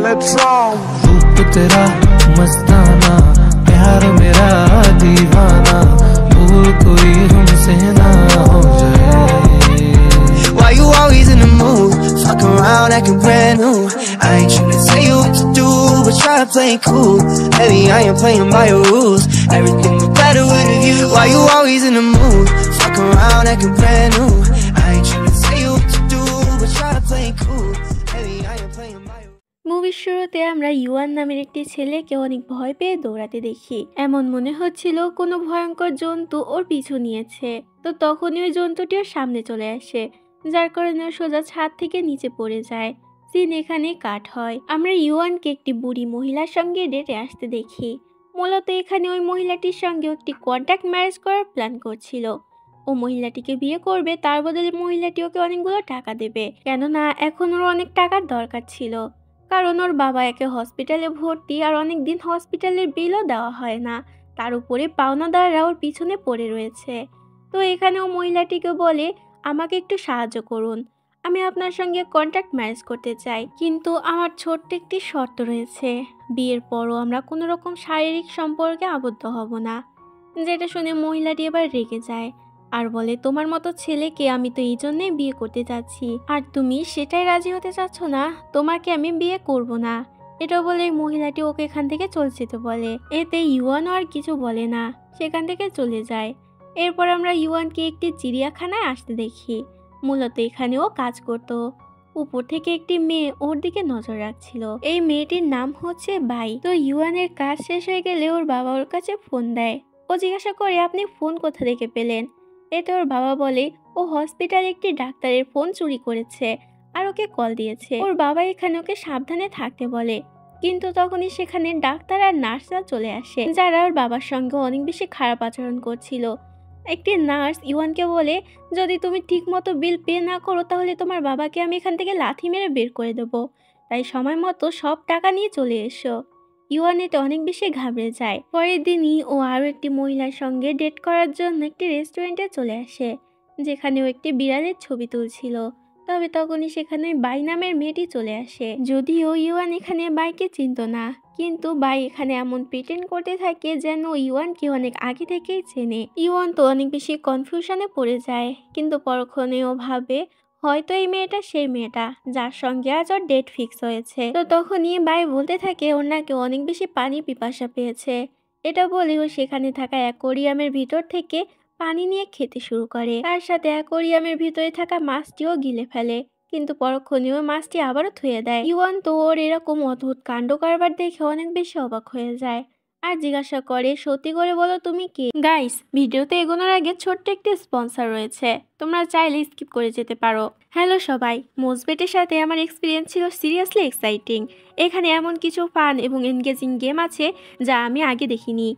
let's roll. रूप तेरा मस्ताना, प्यार मेरा दीवाना, भूल कोई हमसे ना हो जाए. Why you always in the mood? Fuck around acting brand new. I ain't tryna tell you what to do, but try to play it cool. Baby, I ain't playing by your rules. Everything was better with a view. Why you always in the mood? Fuck around acting brand new. I ain't tryna tell you what to do, but try to play it cool. Baby, I ain't playing by your rules. মুভির শুরুতে আমরা yuan নামের একটি ছেলেকে অনেক ভয় পেয়ে দৌড়াতে দেখি। এমন মনে হচ্ছিল কোনো ভয়ঙ্কর জন্তু ওর পিছু নিয়েছে। তো তখনই ওই জন্তুটি ওর সামনে চলে আসে, যার কারণে ও সোজা ছাদ থেকে নিচে পড়ে যায়। সিন এখানে কাট হয়। আমরা ইউয়ানকে একটি বুড়ি মহিলার সঙ্গে ডেটে আসতে দেখি। মূলত এখানে ওই মহিলাটির সঙ্গে একটি কন্ট্যাক্ট ম্যারেজ করার প্ল্যান করছিল। ও মহিলাটিকে বিয়ে করবে, তার বদলে মহিলাটি ওকে অনেকগুলো টাকা দেবে, কেননা এখন ওর অনেক টাকার দরকার ছিল। কারণ ওর বাবা একে হসপিটালে ভর্তি, আর অনেক দিন হসপিটালের বিলও দেওয়া হয় না। তার উপরে পাওনাদাররা ওর পিছনে পড়ে রয়েছে। তো এখানে ও মহিলাটিকে বলে, আমাকে একটু সাহায্য করুন, আমি আপনার সঙ্গে কন্ট্যাক্ট ম্যারেজ করতে চাই, কিন্তু আমার ছোট্ট একটি শর্ত রয়েছে, বিয়ের পরও আমরা কোনো রকম শারীরিক সম্পর্কে আবদ্ধ হব না। যেটা শুনে মহিলাটি এবার রেগে যায় আর বলে, তোমার মতো ছেলেকে আমি তো এই জন্যই বিয়ে করতে চাচ্ছি, আর তুমি সেটাই রাজি হতে চাচ্ছ না, তোমাকে আমি বিয়ে করব না। এটা বলে মহিলাটি ওকে এখান থেকে চলে যেতে বলে। এতে ইউয়ানও আর কিছু বলে না, সেখান থেকে চলে যায়। এরপর আমরা ইউয়ানকে একটি চিড়িয়াখানায় আসতে দেখি। মূলত এখানে ও কাজ করত। উপর থেকে একটি মেয়ে ওর দিকে নজর রাখছিল। এই মেয়েটির নাম হচ্ছে বাই। তো ইউয়ানের কাজ শেষ হয়ে গেলে ওর বাবা ওর কাছে ফোন দেয়। ও জিজ্ঞাসা করে, আপনি ফোন কোথা থেকে পেলেন? এতে ওর বাবা বলে, ও হসপিটালে একটি ডাক্তারের ফোন চুরি করেছে আর ওকে কল দিয়েছে। ওর বাবা এখানে ওকে সাবধানে থাকতে বলে, কিন্তু তখনই সেখানে ডাক্তার আর নার্সরা চলে আসে, যারা ওর বাবার সঙ্গে অনেক বেশি খারাপ আচরণ করছিল। একটি নার্স ইউয়ানকে বলে, যদি তুমি ঠিকমতো বিল পে না করো তাহলে তোমার বাবাকে আমি এখান থেকে লাথি মেরে বের করে দেবো, তাই সময় মতো সব টাকা নিয়ে চলে এসো। ইউয়ান এতে অনেক বেশি ঘাবড়ে যায়। পরের দিনই ও আরও একটি মহিলার সঙ্গে ডেট করার জন্য একটি রেস্টুরেন্টে চলে আসে, যেখানে ও একটি বিড়ালের ছবি তুলছিল। তবে তখনই সেখানে বাই নামের মেয়েটি চলে আসে। যদিও ইউয়ান এখানে বাইকে চিনত না, কিন্তু বাই এখানে এমন প্রিটেন্ড করতে থাকে যেন ইউয়ানকে অনেক আগে থেকেই চেনে। ইউয়ান তো অনেক বেশি কনফিউশনে পড়ে যায়, কিন্তু পরক্ষণে ও ভাবে হয়তো এই মেয়েটা সেই মেয়েটা যার সঙ্গে আজ ওর ডেট ফিক্স হয়েছে। তো তখনই বাই বলতে থাকে ওর নাকি অনেক বেশি পানি পিপাসা পেয়েছে। এটা বলেও সেখানে থাকা অ্যাকোয়ারিয়ামের ভিতর থেকে পানি নিয়ে খেতে শুরু করে। তার সাথে অ্যাকোয়ারিয়ামের ভিতরে থাকা মাছটিও গিলে ফেলে, কিন্তু পরক্ষণে ওই মাছটি আবারও ধুয়ে দেয়। ইউয়ান তো ওর এরকম অদ্ভুত কাণ্ড কারবার দেখে অনেক বেশি অবাক হয়ে যায় আর জিজ্ঞাসা করে, সত্যি করে বলো তুমি কে? গাইস, ভিডিওতে এগোনোর আগে ছোট্ট একটি স্পন্সর রয়েছে, তোমরা চাইলে স্কিপ করে যেতে পারো। হ্যালো সবাই, মোজবেটের সাথে আমার এক্সপিরিয়েন্স ছিল সিরিয়াসলি এক্সাইটিং। এখানে এমন কিছু ফান এবং এনগেজিং গেম আছে যা আমি আগে দেখিনি।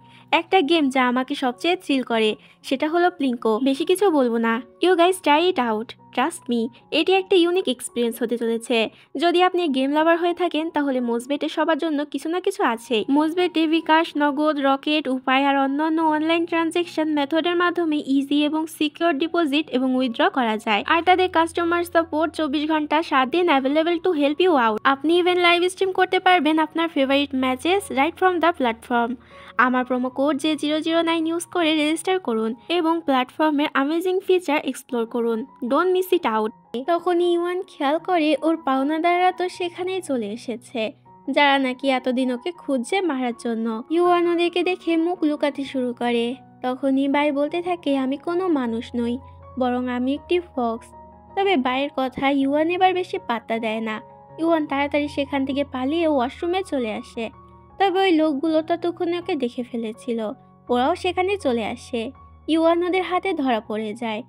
একটা গেম যা আমাকে সবচেয়ে থ্রিল করে সেটা হলো প্লিঙ্কো। বেশি কিছু বলবো না, you guys try it out, trust me, এটি একটা ইউনিক এক্সপিরিয়েন্স হতে চলেছে। যদি আপনি গেম লাভার হয়ে থাকেন তাহলে মোজবেটে সবার জন্য কিছু না কিছু আছে। মোজবেটে বিকাশ, নগদ, রকেট, উপায় আর অন্যান্য অনলাইন ট্রানজ্যাকশন মেথডের মাধ্যমে ইজি এবং সিকিউর ডিপোজিট এবং উইথড্র করা যায়। আর তাদের কাস্টমার সাপোর্ট 24 ঘন্টা 7 দিন available to help you out. আপনি ইভেন লাইভ স্ট্রিম করতে পারবেন আপনার favourite matches right from the platform. আমার প্রোমো কোড J009 ইউজ করে রেজিস্টার করুন এবং প্ল্যাটফর্মের অ্যামেজিং ফিচার এক্সপ্লোর করুন। Don't miss it out. তখনই ইউয়ান খেয়াল করে ওর পাওনাদাররা তো সেখানেই চলে এসেছে, যারা নাকি এতদিন ওকে খুঁজছে মারার জন্য। ইউয়ান ওদেরকে দেখে মুখ লুকাতে শুরু করে। তখনই বাই বলতে থাকে, আমি কোনো মানুষ নই, বরং আমি একটি ফক্স। তবে বাইয়ের কথা ইউয়ান এবার বেশি পাত্তা দেয় না। ইউয়ান তাড়াতাড়ি সেখান থেকে পালিয়ে ওয়াশরুমে চলে আসে। তবে ওই লোকগুলো ততক্ষণে ওকে দেখে ফেলেছিল, ওরাও সেখানে চলে আসে। ইউয়ান ওদের হাতে ধরা পড়ে যায়।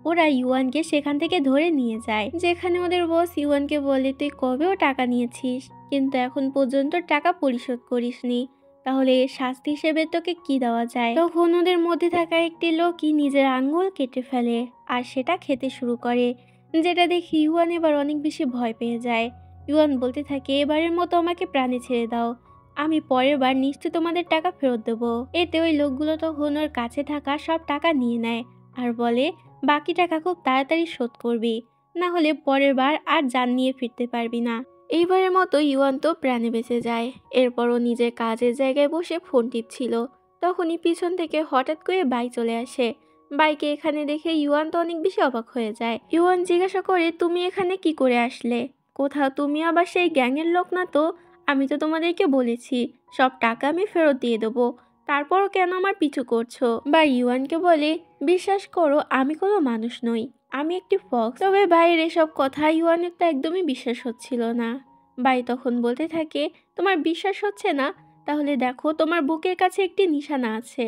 ওরা ইউয়ানকে সেখান থেকে ধরে নিয়ে যায়, যেখানে ওদের বস ইউয়ানকে বলে, তুই কবেও টাকা নিয়েছিস কিন্তু এখন পর্যন্ত টাকা পরিশোধ করিসনি, তাহলে এর শাস্তি হিসেবে তোকে কি দেওয়া যায়? তখন ওদের মধ্যে থাকা একটি লোকই নিজের আঙ্গুল কেটে ফেলে আর সেটা খেতে শুরু করে, যেটা দেখে ইউয়ান এবার অনেক বেশি ভয় পেয়ে যায়। ইউয়ান বলতে থাকে, এবারের মতো আমাকে প্রাণে ছেড়ে দাও, আমি পরের বার নিশ্চয় তোমাদের টাকা ফেরত দেবো। এতে ওই লোকগুলো তখন ওর কাছে থাকা সব টাকা নিয়ে নেয় আর বলে, বাকি টাকা খুব তাড়াতাড়ি শোধ করবি, না হলে পরের বার আর জান নিয়ে ফিরতে পারবি না। এইবারের মতো ইউয়ান তো প্রাণে বেঁচে যায়। এরপরও নিজের কাজের জায়গায় বসে ফোন টিপছিল। তখনই পিছন থেকে হঠাৎ করে বাই চলে আসে। বাইকে এখানে দেখে ইউয়ান তো অনেক বেশি অবাক হয়ে যায়। ইউয়ান জিজ্ঞাসা করে, তুমি এখানে কি করে আসলে? কোথাও তুমি আবার সেই গ্যাংয়ের লোক না তো? আমি তো তোমাদেরকে বলেছি সব টাকা আমি ফেরত দিয়ে দেবো, তারপরও কেন আমার পিছু করছো? বা ইউয়ানকে বলে, বিশ্বাস করো আমি কোনো মানুষ নই, আমি একটি ফক্স। তবে ভাইয়ের এসব কথা ইউয়ানের তো একদমই বিশ্বাস হচ্ছিল না। ভাই তখন বলতে থাকে, তোমার বিশ্বাস হচ্ছে না? তাহলে দেখো তোমার বুকের কাছে একটি নিশানা আছে,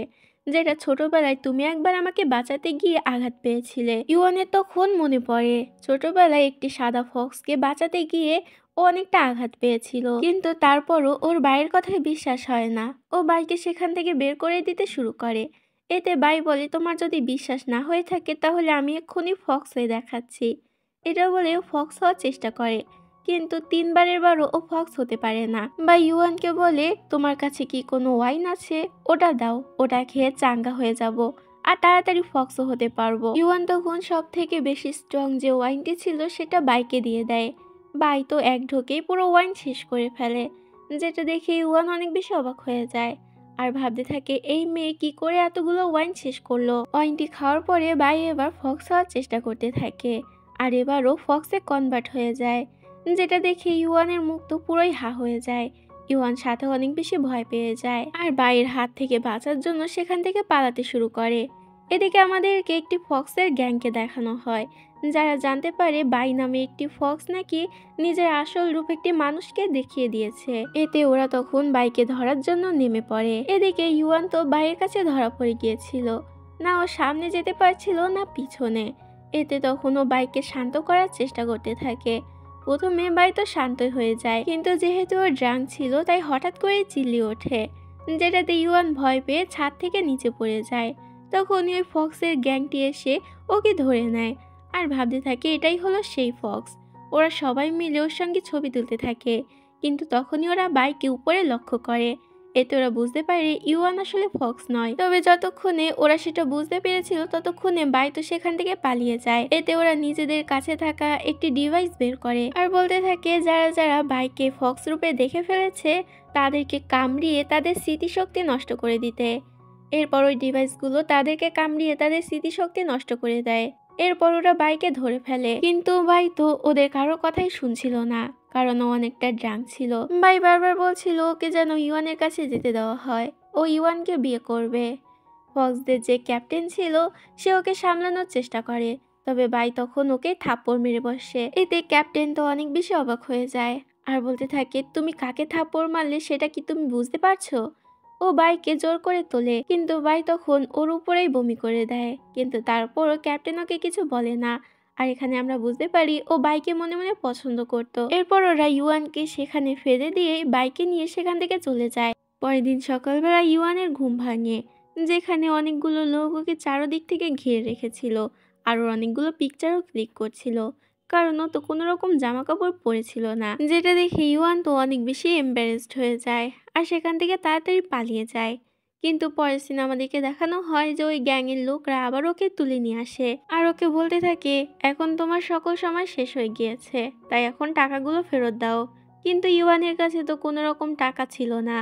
যেটা ছোটবেলায় তুমি একবার আমাকে বাঁচাতে গিয়ে আঘাত পেয়েছিলে। ইউয়ানের তখন মনে পড়ে ছোটবেলায় একটি সাদা ফক্সকে বাঁচাতে গিয়ে ও অনেকটা আঘাত পেয়েছিল, কিন্তু তারপরও ওর ভাইয়ের কথায় বিশ্বাস হয় না। ও ভাইকে সেখান থেকে বের করে দিতে শুরু করে। এতে বাই বলে, তোমার যদি বিশ্বাস না হয়ে থাকে তাহলে আমি এক্ষুনি ফক্স হয়ে দেখাচ্ছি। এটা বলে ও ফক্স হওয়ার চেষ্টা করে, কিন্তু 3বারের বারও ও ফক্স হতে পারে না। বা ইউয়ানকে বলে, তোমার কাছে কি কোনো ওয়াইন আছে? ওটা দাও, ওটা খেয়ে চাঙ্গা হয়ে যাব আর তাড়াতাড়ি ফক্সও হতে পারবো। ইউয়ান তখন সব থেকে বেশি স্ট্রং যে ওয়াইনটি ছিল সেটা বাইকে দিয়ে দেয়। বাই তো এক ঢোকেই পুরো ওয়াইন শেষ করে ফেলে, যেটা দেখে ইউয়ান অনেক বেশি অবাক হয়ে যায় আর ভাবতে থাকে এই মেয়ে কি করে এতগুলো ওয়াইন শেষ করলো। ওয়াইনটি খাওয়ার পরে বাই এবার ফক্স হওয়ার চেষ্টা করতে থাকে আর এবারও ফক্সে কনভার্ট হয়ে যায়, যেটা দেখে ইউয়ানের মুখ তো পুরোই হা হয়ে যায়। ইউয়ান সাথে অনেক বেশি ভয় পেয়ে যায় আর বাইয়ের হাত থেকে বাঁচার জন্য সেখান থেকে পালাতে শুরু করে। এদিকে আমাদেরকে একটি ফক্সের গ্যাংকে দেখানো হয়, যারা জানতে পারে বাই নামে একটি ফক্স নাকি নিজের আসল রূপ একটি মানুষকে দেখিয়ে দিয়েছে। এতে ওরা তখন বাইকে ধরার জন্য নেমে পড়ে। এদিকে ইউয়ান তো বাইয়ের কাছে ধরা পড়ে গিয়েছিল, না ও সামনে যেতে পারছিল না পিছনে। এতে তখন ও বাইককে শান্ত করার চেষ্টা করতে থাকে। প্রথমে বাই তো শান্তই হয়ে যায়, কিন্তু যেহেতু ও ড্রাঙ্ক ছিল তাই হঠাৎ করে চিল্লিয়ে ওঠে, যেটাতে ইউয়ান ভয় পেয়ে ছাদ থেকে নিচে পড়ে যায়। তখনই ওই ফক্সের গ্যাংটি এসে ওকে ধরে নেয় আর ভাবতে থাকে এটাই হলো সেই ফক্স। ওরা সবাই মিলে ওর সঙ্গে ছবি তুলতে থাকে, কিন্তু তখনই ওরা বাইকে উপরে লক্ষ্য করে। এতে ওরা বুঝতে পারে ইউয়ান আসলে ফক্স নয়। তবে যতক্ষণে ওরা সেটা বুঝতে পেরেছিল ততক্ষণে বাই তো সেখান থেকে পালিয়ে যায়। এতে ওরা নিজেদের কাছে থাকা একটি ডিভাইস বের করে আর বলতে থাকে যারা যারা বাইকে ফক্স রূপে দেখে ফেলেছে তাদেরকে কামড়িয়ে তাদের স্মৃতিশক্তি নষ্ট করে দিতে। এরপর ওই ডিভাইসগুলো তাদেরকে কামড়িয়ে তাদের স্মৃতিশক্তি নষ্ট করে দেয়। এরপর ওরা বাইকে ধরে ফেলে, কিন্তু বাই তো ওদের কারো কথাই শুনছিল না, কারণ ও অনেকটা ড্রাঙ্ক ছিল। বাই বারবার বলছিল ওকে যেন ইউয়ানের কাছে যেতে দেওয়া হয়, ও ইউয়ানকে বিয়ে করবে। ফক্সদের যে ক্যাপ্টেন ছিল সে ওকে সামলানোর চেষ্টা করে, তবে বাই তখন ওকে থাপ্পড় মেরে বসে। এতে ক্যাপ্টেন তো অনেক বেশি অবাক হয়ে যায় আর বলতে থাকে, তুমি কাকে থাপ্পড় মারলে সেটা কি তুমি বুঝতে পারছো? ও বাইকে জোর করে তোলে, কিন্তু বাই তখন ওর উপরেই বমি করে দেয়, কিন্তু তারপরও ক্যাপ্টেন ওকে কিছু বলে না। আর এখানে আমরা বুঝতে পারি ও বাইকে মনে মনে পছন্দ করত। এরপর ওরা ইউয়ানকে সেখানে ফেলে দিয়ে বাইকে নিয়ে সেখান থেকে চলে যায়। পরের দিন সকালবেলা ইউয়ানের ঘুম ভাঙে, যেখানে অনেকগুলো লোক ওকে চারদিক থেকে ঘিরে রেখেছিল আর ওর অনেকগুলো পিকচারও ক্লিক করছিল, কারণ ও তো কোনো রকম জামা কাপড় পরেছিল না, যেটা দেখে ইউয়ান তো অনেক বেশি এম্বারেসড হয়ে যায় আর সেখান থেকে তাড়াতাড়ি পালিয়ে যায়। কিন্তু পরের সিনে আমাদেরকে দেখানো হয় যে ওই গ্যাংয়ের লোকরা আবার ওকে তুলে নিয়ে আসে আর ওকে বলতে থাকে, এখন তোমার সকল সময় শেষ হয়ে গিয়েছে, তাই এখন টাকাগুলো ফেরত দাও। কিন্তু ইউয়ানের কাছে তো কোনো রকম টাকা ছিল না,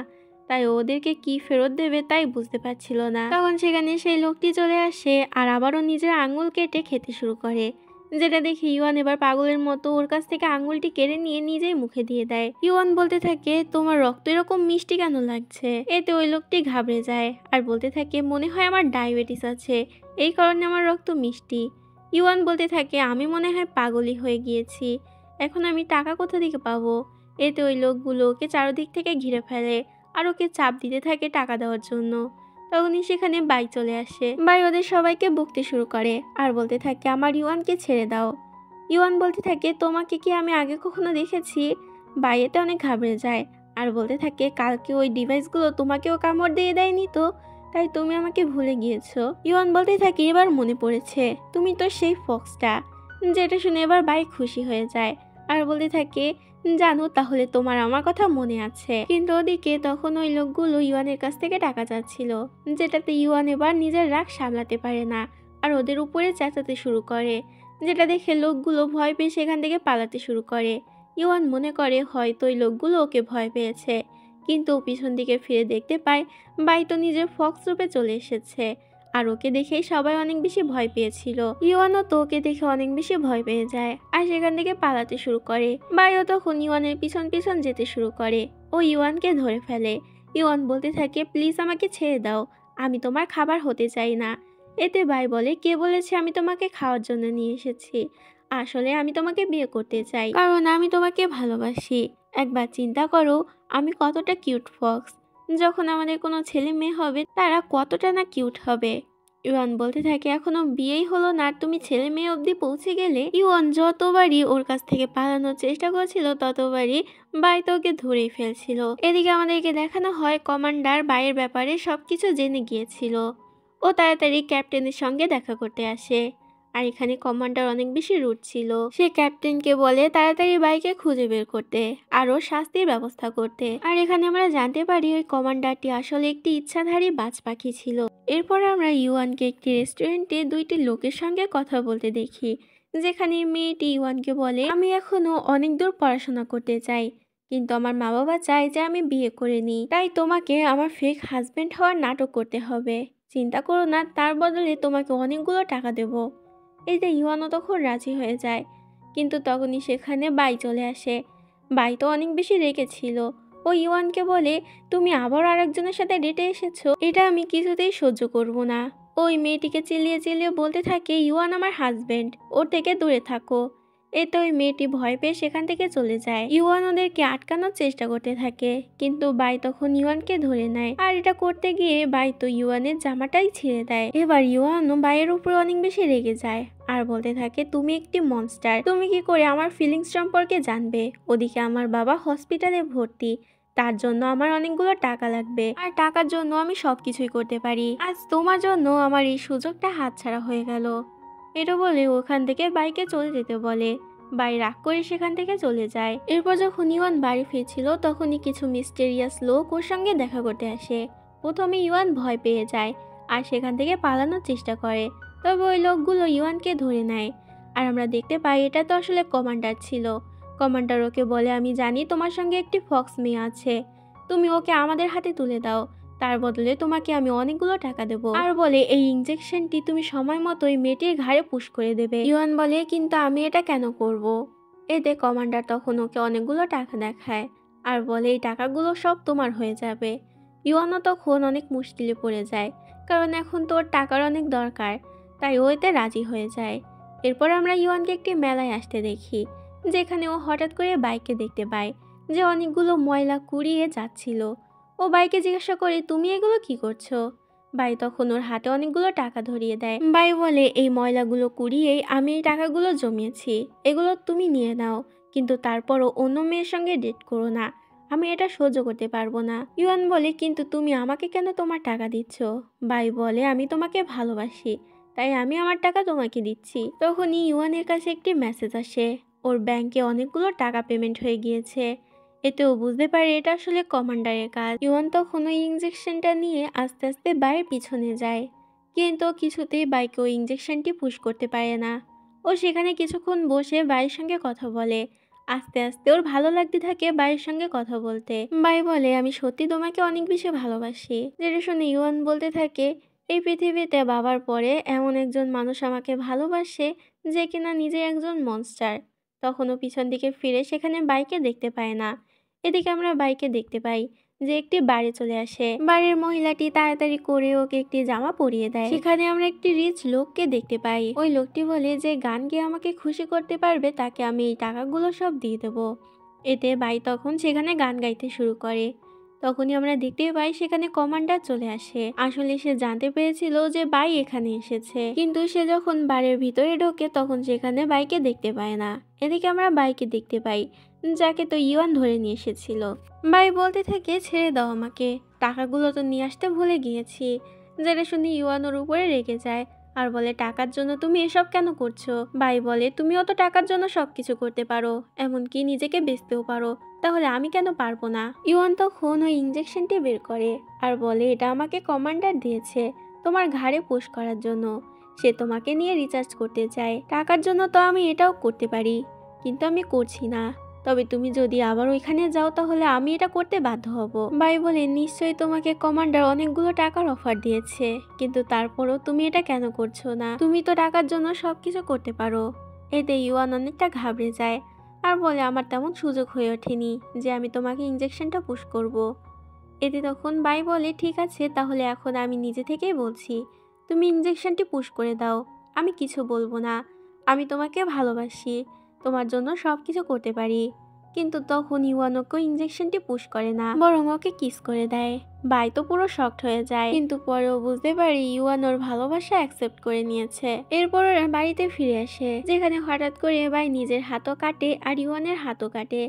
তাই ওদেরকে কি ফেরত দেবে তাই বুঝতে পারছিল না। তখন সেখানে সেই লোকটি চলে আসে আর আবারও নিজের আঙুল কেটে খেতে শুরু করে, যেটা দেখে ইউয়ান এবার পাগলের মতো ওর কাছ থেকে আঙুলটি কেড়ে নিয়ে নিজেই মুখে দিয়ে দেয়। ইউয়ান বলতে থাকে, তোমার রক্ত এরকম মিষ্টি কেন লাগছে? এতে ওই লোকটি ঘাবড়ে যায় আর বলতে থাকে, মনে হয় আমার ডায়াবেটিস আছে, এই কারণে আমার রক্ত মিষ্টি। ইউয়ান বলতে থাকে, আমি মনে হয় পাগলই হয়ে গিয়েছি, এখন আমি টাকা কোথা থেকে পাবো? এতে ওই লোকগুলো ওকে চারদিক থেকে ঘিরে ফেলে আর ওকে চাপ দিতে থাকে টাকা দেওয়ার জন্য। তখনই সেখানে বাই চলে আসে। বাই ওদের সবাইকে বকতে শুরু করে আর বলতে থাকে, আমার ইউয়ানকে ছেড়ে দাও। ইউয়ান বলতে থাকে, তোমাকে কি আমি আগে কখনো দেখেছি? বাই এতে অনেক ঘাবড়ে যায় আর বলতে থাকে, কালকে ওই ডিভাইসগুলো তোমাকেও কামড় দিয়ে দেয়নি তো, তাই তুমি আমাকে ভুলে গিয়েছো। ইউয়ান বলতে থাকে, এবার মনে পড়েছে, তুমি তো সেই ফক্সটা। যেটা শুনে এবার বাই খুশি হয়ে যায় আর বলতে থাকে, জানো তাহলে তোমার আমার কথা মনে আছে। কিন্তু ওদিকে তখন ওই লোকগুলো ইউয়ানের কাছ থেকে টাকা চাচ্ছিল, যেটাতে ইউয়ান এবার নিজের রাগ সামলাতে পারে না আর ওদের উপরে চেঁচাতে শুরু করে, যেটা দেখে লোকগুলো ভয় পেয়ে সেখান থেকে পালাতে শুরু করে। ইওয়ান মনে করে হয়তো ওই লোকগুলো ওকে ভয় পেয়েছে, কিন্তু ও পিছন দিকে ফিরে দেখতে পায় বাই তো নিজের ফক্স রূপে চলে এসেছে। আর ওকে দেখেই সবাই অনেক বেশি ভয় পেয়েছিল। ইওয়ানও তো ওকে দেখে অনেক বেশি ভয় পেয়ে যায় আর সেখান থেকে পালাতে শুরু করে। বাইও তখন ইওয়ানের পিছন পিছন যেতে শুরু করে। ও ইওয়ানকে ধরে ফেলে। ইওয়ান বলতে থাকে, প্লিজ আমাকে ছেড়ে দাও, আমি তোমার খাবার হতে চাই না। এতে বাই বলে, কে বলেছে আমি তোমাকে খাওয়ার জন্য নিয়ে এসেছি? আসলে আমি তোমাকে বিয়ে করতে চাই, কারণ আমি তোমাকে ভালোবাসি। একবার চিন্তা করো আমি কতটা কিউট ফক্স, যখন আমাদের কোনো ছেলে মেয়ে হবে তারা কতটা না কিউট হবে। ইওয়ান বলতে থাকে, এখনো বিয়েই হলো না আর তুমি ছেলে মেয়ে অবধি পৌঁছে গেলে। ইওয়ান যতবারই ওর কাছ থেকে পালানোর চেষ্টা করছিল ততবারই বাই তো ওকে ধরেই ফেলছিল। এদিকে আমাদেরকে দেখানো হয় কমান্ডার বাইয়ের ব্যাপারে সবকিছু জেনে গিয়েছিল। ও তাড়াতাড়ি ক্যাপ্টেনের সঙ্গে দেখা করতে আসে। আর এখানে কমান্ডার অনেক বেশি রুড ছিল। সে ক্যাপ্টেনকে বলে তাড়াতাড়ি বাইকে খুঁজে বের করতে আর ওর শাস্তির ব্যবস্থা করতে। আর এখানে আমরা জানতে পারি ওই কমান্ডারটি আসলে একটি ইচ্ছাধারী বাজ পাখি ছিল। এরপর আমরা ইওয়ানকে একটি রেস্টুরেন্টে দুইটি লোকের সঙ্গে কথা বলতে দেখি, যেখানে মেয়েটি ইওয়ানকে বলে, আমি এখনো অনেক দূর পড়াশোনা করতে চাই, কিন্তু আমার মা বাবা চায় যে আমি বিয়ে করে নিই, তাই তোমাকে আমার ফেক হাজবেন্ড হওয়ার নাটক করতে হবে। চিন্তা করো না, তার বদলে তোমাকে অনেকগুলো টাকা দেবো। এতে ইওয়ানও তখন রাজি হয়ে যায়, কিন্তু তখনই সেখানে বাই চলে আসে। বাই তো অনেক বেশি রেগেছিল। ও ইওয়ানকে বলে, তুমি আবার আরেকজনের সাথে ডেটে এসেছো, এটা আমি কিছুতেই সহ্য করব না। ওই মেয়েটিকে চিল্লিয়ে চিল্লিয়ে বলতে থাকে, ইওয়ান আমার হাজবেন্ড, ওর থেকে দূরে থাকো। এতে ওই মেয়েটি ভয় পেয়ে সেখান থেকে চলে যায়। ইওয়ান ওদেরকে আটকানোর চেষ্টা করতে থাকে, কিন্তু বাই তখন ইওয়ানকে ধরে নেয়। আর এটা করতে গিয়ে বাই তো ইওয়ানের জামাটাই ছিঁড়ে দেয়। এবার ইওয়ানও বাইয়ের উপরে অনেক বেশি রেগে যায় আর বলতে থাকে, তুমি একটি মনস্টার, তুমি কি করে আমার ফিলিংস সম্পর্কে জানবে? ওদিকে আমার বাবা হসপিটালে ভর্তি, তার জন্য আমার অনেকগুলো টাকা লাগবে, আর টাকার জন্য আমি সবকিছুই করতে পারি। আজ তোমার জন্য আমার এই সুযোগটা হাতছাড়া হয়ে গেল। এটা বলে ওখান থেকে বাইকে চলে যেতে বলে। বাই রাগ করে সেখান থেকে চলে যায়। এরপর যখন ইওয়ান বাড়ি ফিরছিল তখনই কিছু মিস্টেরিয়াস লোক ওর সঙ্গে দেখা করতে আসে। প্রথমে ইওয়ান ভয় পেয়ে যায় আর সেখান থেকে পালানোর চেষ্টা করে, তবে ওই লোকগুলো ইওয়ানকে ধরে নেয়। আর আমরা দেখতে পাই এটা তো আসলে কমান্ডার ছিল। কমান্ডার ওকে বলে, আমি জানি তোমার সঙ্গে একটি ফক্স মেয়ে আছে, তুমি ওকে আমাদের হাতে তুলে দাও, তার বদলে তোমাকে আমি অনেকগুলো টাকা দেবো। আর বলে, এই ইনজেকশনটি তুমি সময় মতো ওই মেয়েটির ঘাড়ে পুশ করে দেবে। ইওয়ান বলে, কিন্তু আমি এটা কেন করব? এতে কমান্ডার তখন ওকে অনেকগুলো টাকা দেখায় আর বলে, এই টাকাগুলো সব তোমার হয়ে যাবে। ইওয়ানও তখন অনেক মুশকিলে পড়ে যায়, কারণ এখন তোর টাকার অনেক দরকার, তাই ও এতে রাজি হয়ে যায়। এরপর আমরা ইওয়ানকে একটি মেলায় আসতে দেখি, যেখানে ও হঠাৎ করে বাইকে দেখতে পায় যে অনেকগুলো ময়লা কুড়িয়ে যাচ্ছিল। ও বাইকে জিজ্ঞাসা করে, তুমি এগুলো কি করছো? বাই তখন ওর হাতে অনেকগুলো টাকা ধরিয়ে দেয়। বাই বলে, এই ময়লাগুলো কুড়িয়েই আমি এই টাকাগুলো জমিয়েছি, এগুলো তুমি নিয়ে নাও, কিন্তু তারপরও অন্য মেয়ের সঙ্গে ডেট করো না, আমি এটা সহ্য করতে পারবো না। ইওয়ান বলে, কিন্তু তুমি আমাকে কেন তোমার টাকা দিচ্ছ? বাই বলে, আমি তোমাকে ভালোবাসি, তাই আমি আমার টাকা তোমাকে দিচ্ছি। তখনই ইওয়ানের কাছে একটি মেসেজ আসে, ওর ব্যাংকে অনেকগুলো টাকা পেমেন্ট হয়ে গিয়েছে। এতেও বুঝতে পারে এটা আসলে কমান্ডারের কাজ। ইওয়ান তখন ওই ইঞ্জেকশনটা নিয়ে আস্তে আস্তে বাইয়ের পিছনে যায়, কিন্তু কিছুতেই বাইকে ওই ইঞ্জেকশনটি পুশ করতে পারে না। ও সেখানে কিছুক্ষণ বসে বাইয়ের সঙ্গে কথা বলে। আস্তে আস্তে ওর ভালো লাগতে থাকে বাইয়ের সঙ্গে কথা বলতে। বাই বলে, আমি সত্যি তোমাকে অনেক বেশি ভালোবাসি। যেটা শুনে ইওয়ান বলতে থাকে, এই পৃথিবীতে বাবার পরে এমন একজন মানুষ আমাকে ভালোবাসে যে কিনা নিজে একজন মনস্টার। তখনও পিছন দিকে ফিরে সেখানে বাইকে দেখতে পায় না। এদিকে আমরা বাইকে দেখতে পাই যে একটি বাড়ি চলে আসে। বাড়ির মহিলাটি তাড়াতাড়ি করে ওকে একটি জামা পরিয়ে দেয়। সেখানে আমরা একটি রিচ লোককে দেখতে পাই। ওই লোকটি বলে, যে গান গেয়ে আমাকে খুশি করতে পারবে তাকে আমি এই টাকাগুলো সব দিয়ে দেবো। এতে বাই তখন সেখানে গান গাইতে শুরু করে। তখনই আমরা দেখতে পাই সেখানে কমান্ডার চলে আসে। আসলে সে জানতে পেরেছিল যে বাই এখানে এসেছে, কিন্তু সে যখন বাড়ির ভিতরে ঢোকে তখন সেখানে বাইকে দেখতে পায় না। এদিকে আমরা বাইকে দেখতে পাই যাকে তো ইওয়ান ধরে নিয়ে এসেছিল। বাই বলতে থাকে, ছেড়ে দাও আমাকে, টাকাগুলো তো নিয়ে আসতে ভুলে গিয়েছি। যেটা শুনে ইওয়ান ওর উপরে রেগে যায় আর বলে, টাকার জন্য তুমি এসব কেন করছো? বাই বলে, তুমিও তো টাকার জন্য সবকিছু করতে পারো, এমনকি নিজেকে বেচতেও পারো, তাহলে আমি কেন পারবো না? ইওয়ান তখন ওই ইঞ্জেকশনটি বের করে আর বলে, এটা আমাকে কমান্ডার দিয়েছে তোমার ঘাড়ে পুশ করার জন্য। সে তোমাকে নিয়ে রিচার্জ করতে চায়, টাকার জন্য তো আমি এটাও করতে পারি, কিন্তু আমি করছি না। তবে তুমি যদি আবার ওইখানে যাও তাহলে আমি এটা করতে বাধ্য হব। বাই বলে, নিশ্চয়ই তোমাকে কমান্ডার অনেকগুলো টাকার অফার দিয়েছে, কিন্তু তারপরও তুমি এটা কেন করছো না? তুমি তো টাকার জন্য সবকিছু করতে পারো। এতে ইউয়ান অনেকটা ঘাবড়ে যায় আর বলে, আমার তেমন সুযোগ হয়ে ওঠেনি যে আমি তোমাকে ইঞ্জেকশনটা পুশ করব। এতে তখন বাই বলে, ঠিক আছে তাহলে এখন আমি নিজে থেকেই বলছি, তুমি ইঞ্জেকশনটি পুশ করে দাও, আমি কিছু বলবো না। আমি তোমাকে ভালোবাসি, তোমার জন্য সব কিছু করতে পারি। কিন্তু তখন ইউয়ান ওকে ইঞ্জেকশনটি পুশ করে না, বরং ওকে কিস করে দেয়। বাই তো পুরো শকড হয়ে যায়, কিন্তু পরেও বুঝতে পারি ইউয়ান ওর ভালোবাসা অ্যাকসেপ্ট করে নিয়েছে। এরপর ওরা বাড়িতে ফিরে আসে, যেখানে হঠাৎ করে বাই নিজের হাতও কাটে আর ইউয়ানের হাতও কাটে।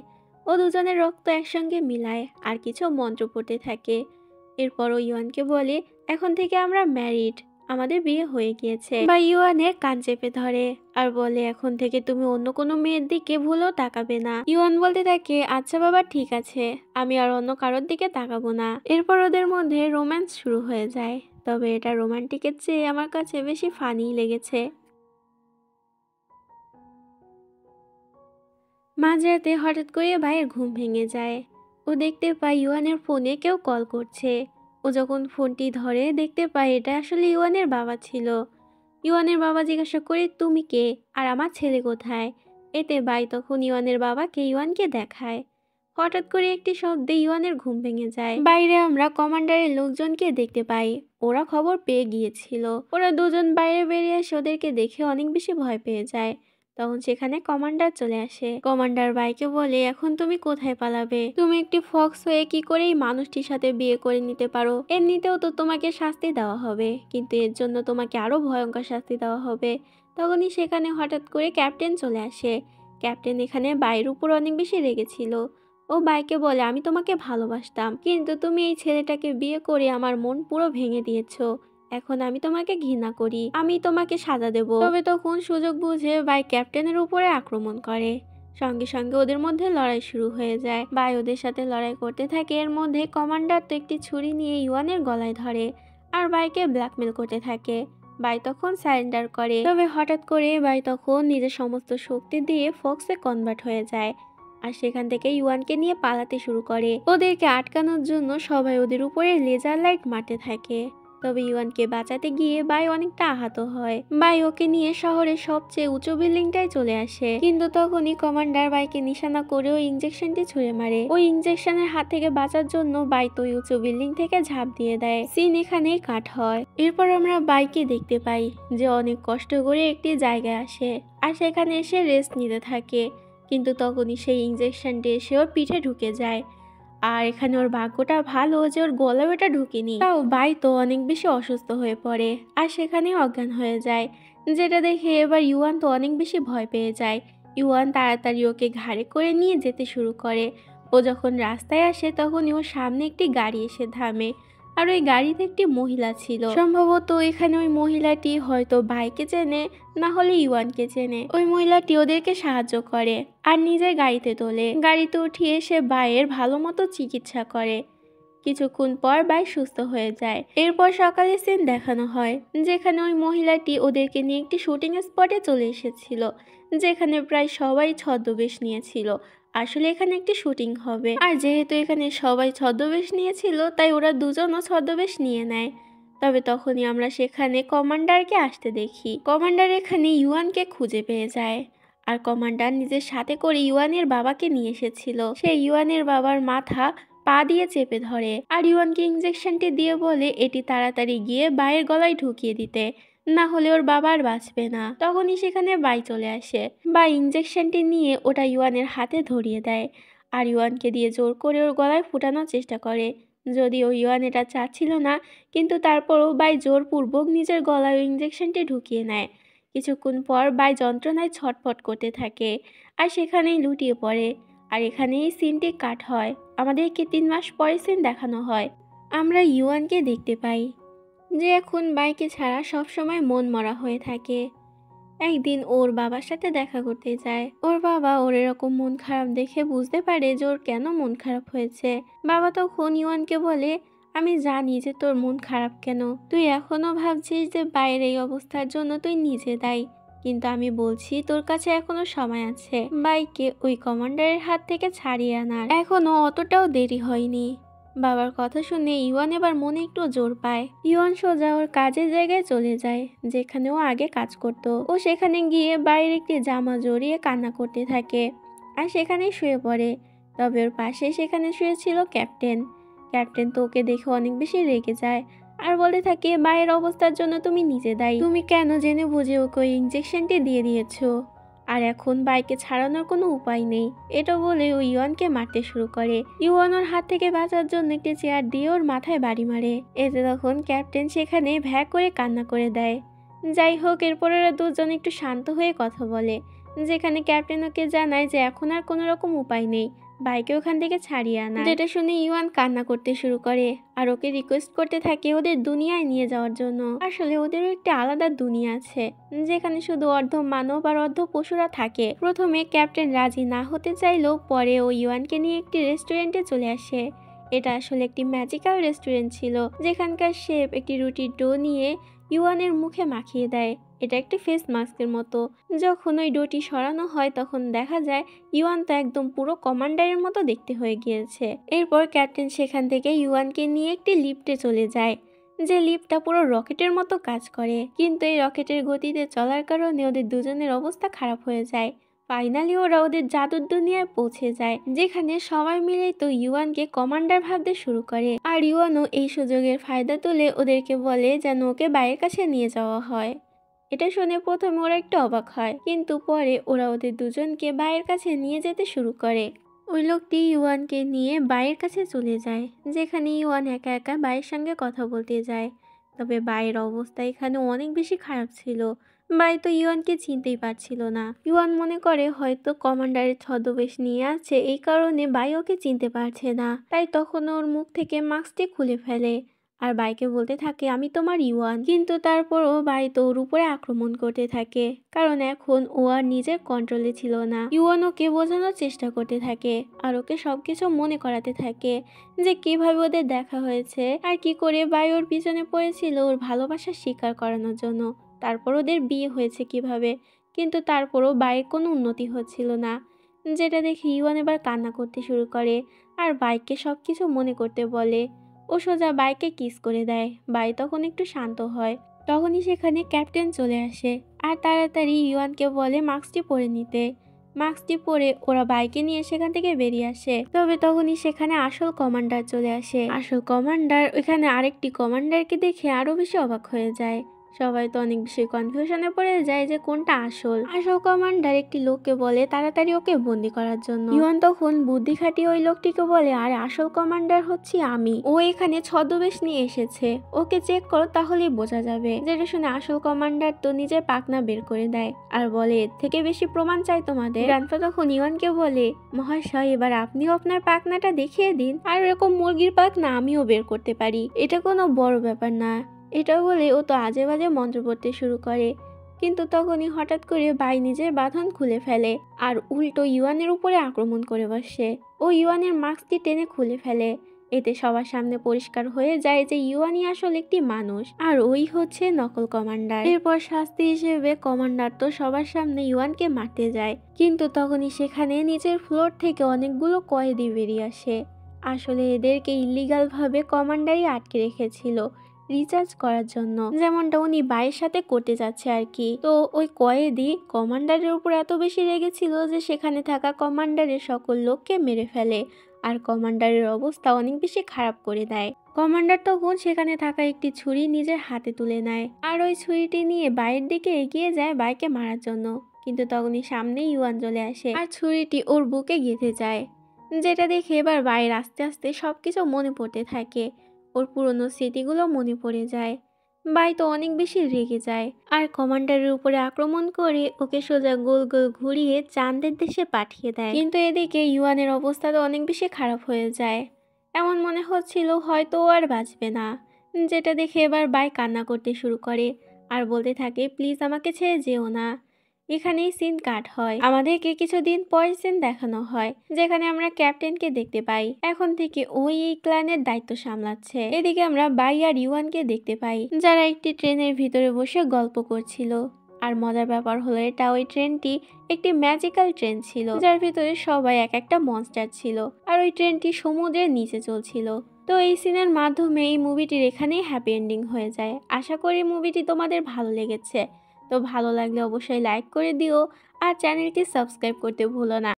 ও দুজনের রক্ত একসঙ্গে মিলায় আর কিছু মন্ত্র পড়তে থাকে। এরপর ও ইউয়ানকে বলে, এখন থেকে আমরা ম্যারিড, আমাদের বিয়ে হয়ে গিয়েছে। বা ইউয়ানের কান চেপে ধরে আর বলে, এখন থেকে তুমি অন্য কোনো মেয়ের দিকে ভুলেও তাকাবে না। ইউয়ান বলতে থাকে, আচ্ছা বাবা ঠিক আছে, আমি আর অন্য কারোর দিকে তাকাবো না। এরপর ওদের মধ্যে রোম্যান্স শুরু হয়ে যায়, তবে এটা রোমান্টিকের চেয়ে আমার কাছে বেশি ফানি লেগেছে। মাঝরাতে হঠাৎ করে ভাইয়ের ঘুম ভেঙে যায়। ও দেখতে পায় ইউয়ানের ফোনে কেউ কল করছে। ও যখন ফোনটি ধরে দেখতে পায় এটা আসলে ইউয়ানের বাবা ছিল। ইউয়ানের বাবা জিজ্ঞাসা করে, তুমি কে আর আমার ছেলে কোথায়? এতে ভাই তখন ইউয়ানের বাবাকে ইউয়ানকে দেখায়। হঠাৎ করে একটি শব্দে ইউয়ানের ঘুম ভেঙে যায়। বাইরে আমরা কমান্ডারের লোকজনকে দেখতে পাই, ওরা খবর পেয়ে গিয়েছিল। ওরা দুজন বাইরে বেরিয়ে এসে ওদেরকে দেখে অনেক বেশি ভয় পেয়ে যায়। তখন সেখানে কমান্ডার চলে আসে। কমান্ডার ভাইকে বলে, এখন তুমি কোথায় পালাবে? তুমি একটি ফক্স হয়ে কি করে এই মানুষটির সাথে বিয়ে করে নিতে পারো? এমনিতেও তো তোমাকে শাস্তি দেওয়া হবে, কিন্তু এর জন্য তোমাকে আরো ভয়ঙ্কর শাস্তি দেওয়া হবে। তখনই সেখানে হঠাৎ করে ক্যাপ্টেন চলে আসে। ক্যাপ্টেন এখানে বাইরের উপর অনেক বেশি রেগেছিল। ও বাইকে বলে, আমি তোমাকে ভালোবাসতাম, কিন্তু তুমি এই ছেলেটাকে বিয়ে করে আমার মন পুরো ভেঙে দিয়েছো। এখন আমি তোমাকে ঘৃণা করি, আমি তোমাকে সাজা দেব। তবে তখন সুযোগ বুঝে বাই ক্যাপ্টেনের উপরে আক্রমণ করে। সঙ্গে সঙ্গে ওদের মধ্যে লড়াই শুরু হয়ে যায়। বাই ওদের সাথে লড়াই করতে থাকে। এর মধ্যে কমান্ডার তো একটি ছুরি নিয়ে ইউয়ানের গলায় ধরে আর বাইকে ব্ল্যাকমেল করতে থাকে। বাই তখন সারেন্ডার করে, তবে হঠাৎ করে বাই তখন নিজের সমস্ত শক্তি দিয়ে ফক্সে কনভার্ট হয়ে যায় আর সেখান থেকে ইউয়ানকে নিয়ে পালাতে শুরু করে। ওদেরকে আটকানোর জন্য সবাই ওদের উপরে লেজার লাইট মারতে থাকে। তবে ইউয়ানকে বাঁচাতে গিয়ে বাই অনেকটা আহত হয়। বাই ওকে নিয়ে শহরের সবচেয়ে উঁচু বিল্ডিংটায় চলে আসে, কিন্তু তখনই কমান্ডার বাইকে নিশানা করে ওই ইঞ্জেকশনটি ছুঁড়ে মারে। ওই ইঞ্জেকশনের হাত থেকে বাঁচার জন্য বাই তো উঁচু বিল্ডিং থেকে ঝাঁপ দিয়ে দেয়। সিন এখানেই কাট হয়। এরপর আমরা বাইকে দেখতে পাই যে অনেক কষ্ট করে একটি জায়গায় আসে আর সেখানে এসে রেস্ট নিতে থাকে, কিন্তু তখনই সেই ইঞ্জেকশনটি এসে ওর পিঠে ঢুকে যায়। আর এখানে ওর ভাগ্যটা ভালো যে ওর গলায় ওটা ঢুকেনি। তাও বাই তো অনেক বেশি অসুস্থ হয়ে পড়ে আর সেখানে অজ্ঞান হয়ে যায়, যেটা দেখে এবার ইউয়ান তো অনেক বেশি ভয় পেয়ে যায়। ইউয়ান তাড়াতাড়ি ওকে ঘাড়ে করে নিয়ে যেতে শুরু করে। ও যখন রাস্তায় আসে তখনই ওর সামনে একটি গাড়ি এসে থামে আর ওই গাড়িতে একটি মহিলা ছিল। সম্ভবত এখানে ওই মহিলাটি হয়তো বাইকে চেনে, না হলে ইউয়ানকে চেনে। ওই মহিলাটি ওদেরকে সাহায্য করে আর নিজের গাড়িতে তোলে। গাড়িতে উঠিয়ে সে বাইয়ের ভালো মতো চিকিৎসা করে। কিছুক্ষণ পর বাই সুস্থ হয়ে যায়। এরপর সকালে সিন দেখানো হয় যেখানে ওই মহিলাটি ওদেরকে নিয়ে একটি শুটিং স্পটে চলে এসেছিল, যেখানে প্রায় সবাই ছদ্মবেশ নিয়েছিল। আসলে এখানে একটি শুটিং হবে, আর যেহেতু এখানে সবাই ছদ্মবেশ নিয়েছিল তাই ওরা দুজনও ছদ্মবেশ নিয়ে নেয়। তবে তখনই আমরা সেখানে কমান্ডারকে আসতে দেখি। কমান্ডার এখানে ইউয়ানকে খুঁজে পেয়ে যায় আর কমান্ডার নিজের সাথে করে ইউয়ানের বাবাকে নিয়ে এসেছিল। সে ইউয়ানের বাবার মাথা পা দিয়ে চেপে ধরে আর ইউয়ানকে ইঞ্জেকশনটি দিয়ে বলে এটি তাড়াতাড়ি গিয়ে বাইয়ের গলায় ঢুকিয়ে দিতে, না হলে ওর বাবা আর বাঁচবে না। তখনই সেখানে বাই চলে আসে। বাই ইঞ্জেকশনটি নিয়ে ওটা ইউয়ানের হাতে ধরিয়ে দেয় আর ইউয়ানকে দিয়ে জোর করে ওর গলায় ফুটানোর চেষ্টা করে। যদিও ইউয়ান এটা চাচ্ছিল না, কিন্তু তারপরও বাই জোরপূর্বক নিজের গলায় ইঞ্জেকশনটি ঢুকিয়ে নেয়। কিছুক্ষণ পর বাই যন্ত্রণায় ছটফট করতে থাকে আর সেখানেই লুটিয়ে পড়ে। আর এখানে এই সিনটি কাট হয়। আমাদেরকে 3 মাস পরে সিন দেখানো হয়। আমরা ইউয়ানকে দেখতে পাই যে এখন বাইকে ছাড়া সবসময় মন মরা হয়ে থাকে। একদিন ওর বাবার সাথে দেখা করতে যায়। ওর বাবা ওর এরকম মন খারাপ দেখে বুঝতে পারে যে ওর কেন মন খারাপ হয়েছে। বাবা তখন ইউয়ানকে বলে, আমি জানি যে তোর মন খারাপ কেন, তুই এখনো ভাবছিস যে বাইরের এই অবস্থার জন্য তুই নিজে দায়ী, কিন্তু আমি বলছি তোর কাছে এখনো সময় আছে বাইকে ওই কমান্ডারের হাত থেকে ছাড়িয়ে আনার, এখনো অতটাও দেরি হয়নি। বাবার কথা শুনে ইওয়ান এবার মনে একটু জোর পায়। ইওয়ান সোজা ওর কাজের জায়গায় চলে যায় যেখানে ও আগে কাজ করত। ও সেখানে গিয়ে বাইরের একটি জামা জড়িয়ে কান্না করতে থাকে আর সেখানেই শুয়ে পড়ে। তবে ওর পাশে সেখানে শুয়েছিল ক্যাপ্টেন। ক্যাপ্টেন তো ওকে দেখে অনেক বেশি রেগে যায় আর বলে থাকে মায়ের অবস্থার জন্য তুমি নিজে দায়ী, তুমি কেন জেনে বুঝে ওকে ওই ইঞ্জেকশনটি দিয়ে দিয়েছো আর এখন বাইকে ছাড়ানোর কোনো উপায় নেই। এটা বলে ও ইওয়ানকে মারতে শুরু করে। ইওয়ান ওর হাত থেকে বাঁচার জন্য একটি চেয়ার দিয়ে ওর মাথায় বাড়ি মারে। এতে তখন ক্যাপ্টেন সেখানে ভ্যা করে কান্না করে দেয়। যাই হোক, এরপর ওরা দুজন একটু শান্ত হয়ে কথা বলে, যেখানে ক্যাপ্টেন ওকে জানায় যে এখন আর কোনো রকম উপায় নেই বাইকে ওখান থেকে ছাড়িয়ে আনা। যেটা শুনে ইওয়ান কান্না করতে শুরু করে আর ওকে রিকোয়েস্ট করতে থাকে ওদের দুনিয়ায় নিয়ে যাওয়ার জন্য। আসলে ওদেরও একটি আলাদা দুনিয়া আছে যেখানে শুধু অর্ধ মানব আর অর্ধ পশুরা থাকে। প্রথমে ক্যাপ্টেন রাজি না হতে চাইলেও পরে ও ইওয়ানকে নিয়ে একটি রেস্টুরেন্টে চলে আসে। এটা আসলে একটি ম্যাজিক্যাল রেস্টুরেন্ট ছিল যেখানকার শেফ একটি রুটির ডো নিয়ে ইওয়ানের মুখে মাখিয়ে দেয়। এটা একটি ফেস মাস্কের মতো। যখন ওই ডোটি সরানো হয় তখন দেখা যায় ইওয়ান তো একদম পুরো কমান্ডারের মতো দেখতে হয়ে গিয়েছে। এরপর ক্যাপ্টেন সেখান থেকে ইওয়ানকে নিয়ে একটি লিফটে চলে যায়, যে লিফটটা পুরো রকেটের মতো কাজ করে। কিন্তু এই রকেটের গতিতে চলার কারণে ওদের দুজনের অবস্থা খারাপ হয়ে যায়। ফাইনালি ওরা ওদের জাদুর দুনিয়ায় পৌঁছে যায়, যেখানে সবাই মিলে তো ইওয়ানকে কমান্ডার ভাবতে শুরু করে। আর ইওয়ানও এই সুযোগের ফায়দা তুলে ওদেরকে বলে যেন ওকে বাইরের কাছে নিয়ে যাওয়া হয়। এটা শুনে প্রথমে ওরা একটু অবাক হয়, কিন্তু পরে ওরা ওদের দুজনকে বাইরের কাছে নিয়ে যেতে শুরু করে। ওই লোকটি ইওয়ানকে নিয়ে বাইরের কাছে চলে যায়, যেখানে ইওয়ান একা একা বাইয়ের সঙ্গে কথা বলতে যায়। তবে বাইয়ের অবস্থা এখানে অনেক বেশি খারাপ ছিল। বাই তো ইওয়ানকে চিনতেই পারছিল না। ইওয়ান মনে করে হয়তো কমান্ডারের ছদ্মবেশ নিয়ে আছে, এই কারণে বাই ওকে চিনতে পারছে না। তাই তখন ওর মুখ থেকে মাস্কটি খুলে ফেলে আর বাইকে বলতে থাকে আমি তোমার ইওয়ান। কিন্তু তারপরও বাই তো ওর উপরে আক্রমণ করতে থাকে, কারণ এখন ও আর নিজের কন্ট্রোলে ছিল না। ইওয়ান ওকে বোঝানোর চেষ্টা করতে থাকে আর ওকে সবকিছু মনে করাতে থাকে যে কিভাবে ওদের দেখা হয়েছে আর কি করে বাই ওর পিছনে পড়েছিল ওর ভালোবাসা স্বীকার করানোর জন্য, তারপর ওদের বিয়ে হয়েছে কিভাবে। কিন্তু তারপরও বাইয়ের কোনো উন্নতি হচ্ছিল না, যেটা দেখে ইওয়ান এবার কান্না করতে শুরু করে আর বাইককে সবকিছু মনে করতে বলে। ও সোজা বাইকে কিস করে দেয়। বাই তখন একটু শান্ত হয়। তখনই সেখানে ক্যাপ্টেন চলে আসে আর তাড়াতাড়ি ইওয়ানকে বলে মাস্কটি পরে নিতে। মাস্কটি পরে ওরা বাইকে নিয়ে সেখান থেকে বেরিয়ে আসে। তবে তখনই সেখানে আসল কমান্ডার চলে আসে। আসল কমান্ডার ওইখানে আরেকটি কমান্ডারকে দেখে আরো বেশি অবাক হয়ে যায়। সবাই তো অনেক বেশি কনফিউশনে পড়ে যায় যে কোনটা আসল। আসল কমান্ডার একটি লোককে বলে তাড়াতাড়ি ওকে বন্দি করার জন্য। ইওয়ান তখন বুদ্ধি খাটিয়ে ওই লোকটিকে বলে আর আসল কমান্ডার হচ্ছি আমি, ও এখানে ছদ্মবেশ নিয়ে এসেছে, ওকে চেক করো তাহলেই বোঝা যাবে। যেটা শুনে আসল কমান্ডার তো নিজের পাখনা বের করে দেয় আর বলে এর থেকে বেশি প্রমাণ চাই তোমাদের। গ্রান্ডপা তখন ইওয়ানকে বলে মহাশয় এবার আপনিও আপনার পাখনাটা দেখিয়ে দিন, আর এরকম মুরগির পাখনা আমিও বের করতে পারি, এটা কোনো বড় ব্যাপার না। এটা বলে ও তো আজে বাজে মন্ত্র পড়তে শুরু করে। কিন্তু তখনই হঠাৎ করে বাই নিজের বাঁধন খুলে ফেলে আর উল্টো ইওয়ানের উপরে আক্রমণ করে বসে। ও ইওয়ানের মাস্কটি টেনে খুলে ফেলে। এতে সবার সামনে পরিষ্কার হয়ে যায় যে ইওয়ানই আসলে একটি মানুষ আর ওই হচ্ছে নকল কমান্ডার। এরপর শাস্তি হিসেবে কমান্ডার তো সবার সামনে ইওয়ানকে মারতে যায়, কিন্তু তখনই সেখানে নিচের ফ্লোর থেকে অনেকগুলো কয়েদি বেরিয়ে আসে। আসলে এদেরকে ইলিগাল ভাবে কমান্ডারই আটকে রেখেছিল রিচার্জ করার জন্য, যেমনটা উনি বাইয়ের সাথে করতে যাচ্ছে আর কি। তো ওই কয়েদি কমান্ডারের উপর এত বেশি রেগেছিল যে সেখানে থাকা কমান্ডারের সকল লোককে মেরে ফেলে আর কমান্ডারের অবস্থা অনেক বেশি খারাপ করে দেয়। কমান্ডার তখন সেখানে থাকা একটি ছুরি নিজের হাতে তুলে নেয় আর ওই ছুরিটি নিয়ে বাইরের দিকে এগিয়ে যায় বাইকে মারার জন্য। কিন্তু তখনই সামনে ইওয়ান চলে আসে আর ছুরিটি ওর বুকে গেঁথে যায়, যেটা দেখে এবার বাইরে আস্তে আস্তে সবকিছু মনে পড়তে থাকে। ওর পুরনো স্মৃতিগুলো মনে পড়ে যায়। বাই তো অনেক বেশি রেগে যায় আর কমান্ডারের উপরে আক্রমণ করে ওকে সোজা গোল গোল ঘুরিয়ে চাঁদের দেশে পাঠিয়ে দেয়। কিন্তু এদিকে ইওয়ানের অবস্থা তো অনেক বেশি খারাপ হয়ে যায়। এমন মনে হচ্ছিল হয়তো ও আর বাঁচবে না, যেটা দেখে এবার বাই কান্না করতে শুরু করে আর বলতে থাকে প্লিজ আমাকে ছেড়ে যেও না। এখানেই সিন কাট হয়। আমাদেরকে কিছুদিন পরে সিন দেখানো হয় যেখানে আমরা ক্যাপ্টেনকে দেখতে পাই এখন থেকে ওই এই ক্ল্যানের দায়িত্ব সামলাচ্ছে। এদিকে আমরা বাই আর ইওয়ানকে দেখতে পাই যারা একটি ট্রেনের ভিতরে বসে গল্প করছিল। আর মজার ব্যাপার হলো এটা ওই ট্রেনটি একটি ম্যাজিক্যাল ট্রেন ছিল, যার ভিতরে সবাই এক একটা মনস্টার ছিল, আর ওই ট্রেনটি সমুদ্রের নিচে চলছিল। তো এই সিনের মাধ্যমে এই মুভিটির এখানেই হ্যাপি এন্ডিং হয়ে যায়। আশা করি মুভিটি তোমাদের ভালো লেগেছে। তো ভালো লাগলে অবশ্যই লাইক করে দিও আর চ্যানেলটি সাবস্ক্রাইব করতে ভুলো না।